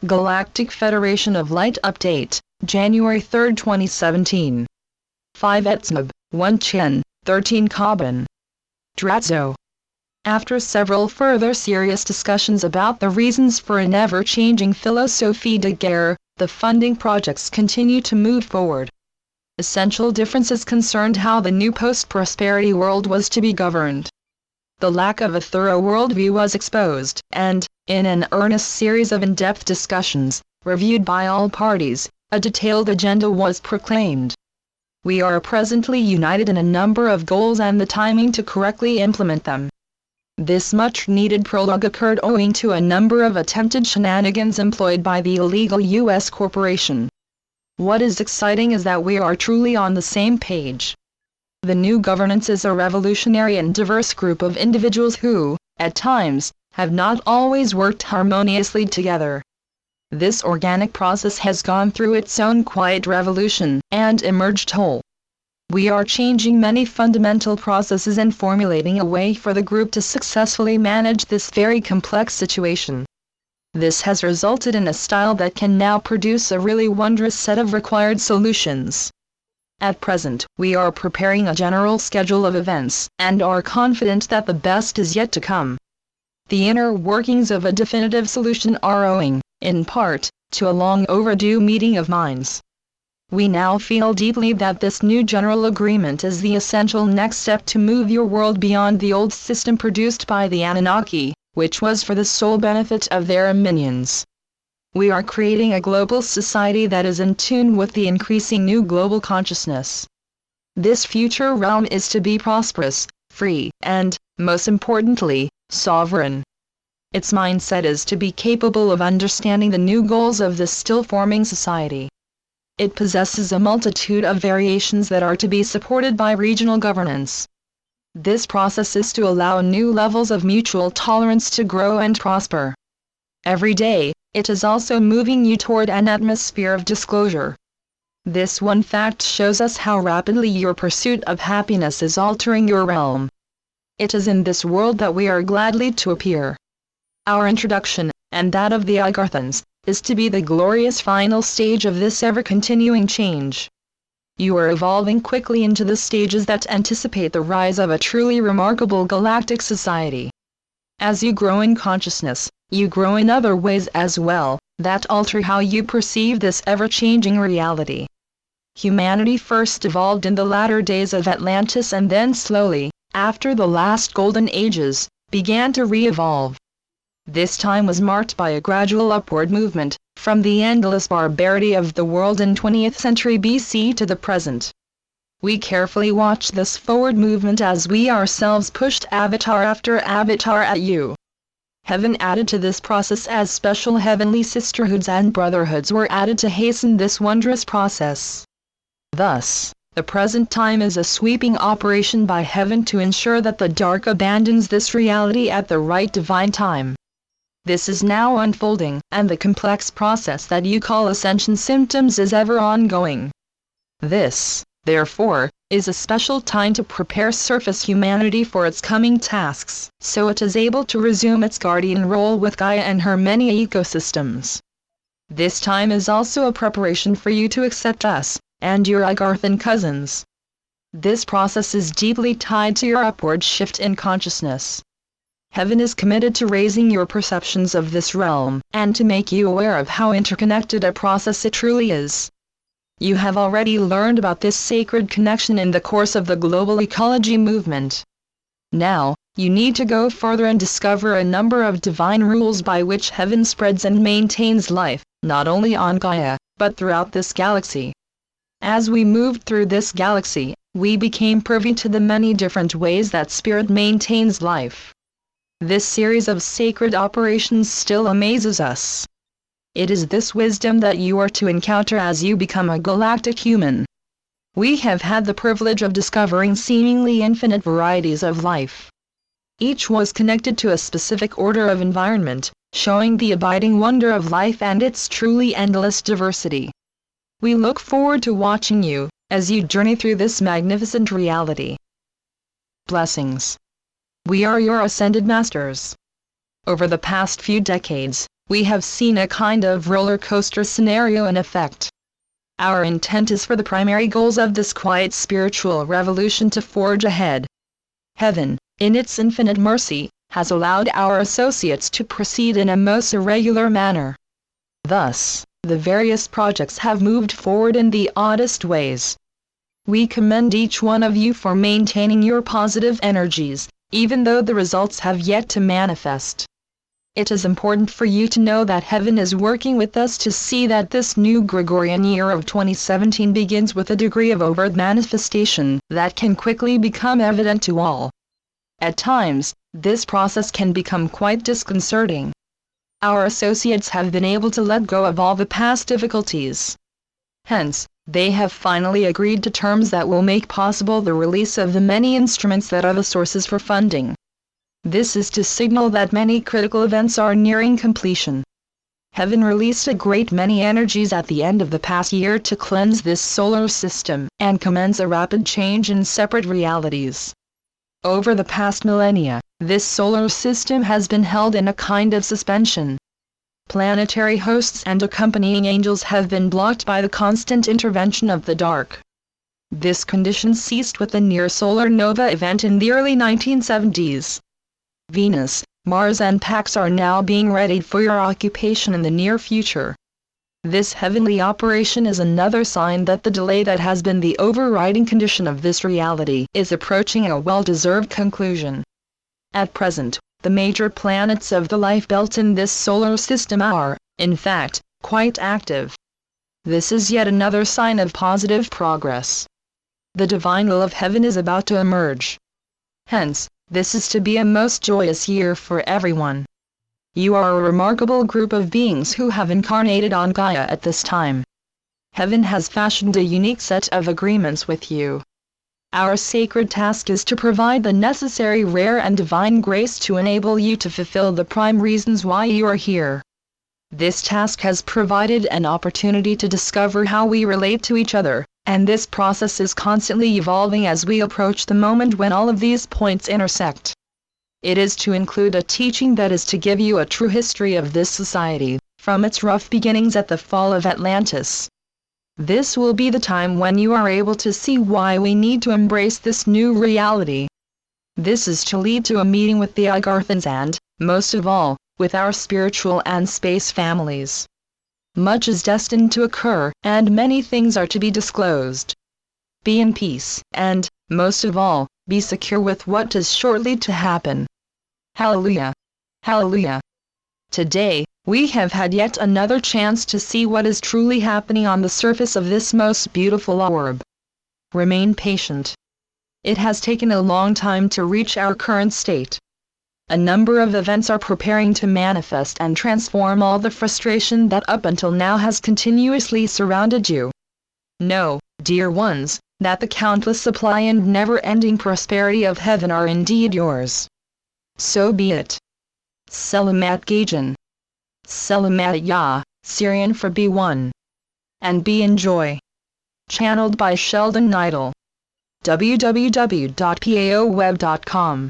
Galactic Federation of Light Update, January 3, 2017. 5 Etsnub, 1 Chen, 13 Carbon. Dratzo. After several further serious discussions about the reasons for an ever-changing philosophie de guerre, the funding projects continue to move forward. Essential differences concerned how the new post-prosperity world was to be governed. The lack of a thorough worldview was exposed, and, in an earnest series of in-depth discussions, reviewed by all parties, a detailed agenda was proclaimed. We are presently united in a number of goals and the timing to correctly implement them. This much-needed prologue occurred owing to a number of attempted shenanigans employed by the illegal U.S. corporation. What is exciting is that we are truly on the same page. The new governance is a revolutionary and diverse group of individuals who, at times, have not always worked harmoniously together. This organic process has gone through its own quiet revolution and emerged whole. We are changing many fundamental processes and formulating a way for the group to successfully manage this very complex situation. This has resulted in a style that can now produce a really wondrous set of required solutions. At present, we are preparing a general schedule of events, and are confident that the best is yet to come. The inner workings of a definitive solution are owing, in part, to a long overdue meeting of minds. We now feel deeply that this new general agreement is the essential next step to move your world beyond the old system produced by the Anunnaki, which was for the sole benefit of their minions. We are creating a global society that is in tune with the increasing new global consciousness. This future realm is to be prosperous, free, and, most importantly, sovereign. Its mindset is to be capable of understanding the new goals of this still-forming society. It possesses a multitude of variations that are to be supported by regional governance. This process is to allow new levels of mutual tolerance to grow and prosper. Every day, it is also moving you toward an atmosphere of disclosure. This one fact shows us how rapidly your pursuit of happiness is altering your realm. It is in this world that we are gladly to appear. Our introduction, and that of the Agarthans, is to be the glorious final stage of this ever-continuing change. You are evolving quickly into the stages that anticipate the rise of a truly remarkable galactic society. As you grow in consciousness, you grow in other ways as well, that alter how you perceive this ever-changing reality. Humanity first evolved in the latter days of Atlantis and then slowly, after the last golden ages, began to re-evolve. This time was marked by a gradual upward movement, from the endless barbarity of the world in 20th century BC to the present. We carefully watched this forward movement as we ourselves pushed avatar after avatar at you. Heaven added to this process as special heavenly sisterhoods and brotherhoods were added to hasten this wondrous process. Thus, the present time is a sweeping operation by heaven to ensure that the dark abandons this reality at the right divine time. This is now unfolding, and the complex process that you call ascension symptoms is ever ongoing. This, therefore, is a special time to prepare surface humanity for its coming tasks, so it is able to resume its guardian role with Gaia and her many ecosystems. This time is also a preparation for you to accept us, and your Agarthan cousins. This process is deeply tied to your upward shift in consciousness. Heaven is committed to raising your perceptions of this realm, and to make you aware of how interconnected a process it truly is. You have already learned about this sacred connection in the course of the global ecology movement. Now, you need to go further and discover a number of divine rules by which heaven spreads and maintains life, not only on Gaia, but throughout this galaxy. As we moved through this galaxy, we became privy to the many different ways that spirit maintains life. This series of sacred operations still amazes us. It is this wisdom that you are to encounter as you become a galactic human. We have had the privilege of discovering seemingly infinite varieties of life. Each was connected to a specific order of environment, showing the abiding wonder of life and its truly endless diversity. We look forward to watching you, as you journey through this magnificent reality. Blessings. We are your ascended masters. Over the past few decades, we have seen a kind of roller coaster scenario in effect. Our intent is for the primary goals of this quiet spiritual revolution to forge ahead. Heaven, in its infinite mercy, has allowed our associates to proceed in a most irregular manner. Thus, the various projects have moved forward in the oddest ways. We commend each one of you for maintaining your positive energies, even though the results have yet to manifest. It is important for you to know that Heaven is working with us to see that this new Gregorian year of 2017 begins with a degree of overt manifestation that can quickly become evident to all. At times, this process can become quite disconcerting. Our associates have been able to let go of all the past difficulties. Hence, they have finally agreed to terms that will make possible the release of the many instruments that are the sources for funding. This is to signal that many critical events are nearing completion. Heaven released a great many energies at the end of the past year to cleanse this solar system and commence a rapid change in separate realities. Over the past millennia, this solar system has been held in a kind of suspension. Planetary hosts and accompanying angels have been blocked by the constant intervention of the dark. This condition ceased with the near-solar nova event in the early 1970s. Venus, Mars and Pax are now being readied for your occupation in the near future. This heavenly operation is another sign that the delay that has been the overriding condition of this reality is approaching a well-deserved conclusion. At present, the major planets of the life belt in this solar system are, in fact, quite active. This is yet another sign of positive progress. The divine will of Heaven is about to emerge. Hence, this is to be a most joyous year for everyone. You are a remarkable group of beings who have incarnated on Gaia at this time. Heaven has fashioned a unique set of agreements with you. Our sacred task is to provide the necessary rare and divine grace to enable you to fulfill the prime reasons why you are here. This task has provided an opportunity to discover how we relate to each other, and this process is constantly evolving as we approach the moment when all of these points intersect. It is to include a teaching that is to give you a true history of this society, from its rough beginnings at the fall of Atlantis. This will be the time when you are able to see why we need to embrace this new reality. This is to lead to a meeting with the Agarthans and, most of all, with our spiritual and space families. Much is destined to occur, and many things are to be disclosed. Be in peace, and, most of all, be secure with what is shortly to happen. Hallelujah! Hallelujah! Today, we have had yet another chance to see what is truly happening on the surface of this most beautiful orb. Remain patient. It has taken a long time to reach our current state. A number of events are preparing to manifest and transform all the frustration that up until now has continuously surrounded you. Know, dear ones, that the countless supply and never-ending prosperity of Heaven are indeed yours. So be it. Selamat Gajan. Selamat Ya, Syrian for B1. And be enjoy. Channeled by Sheldon Neidl. www.paoweb.com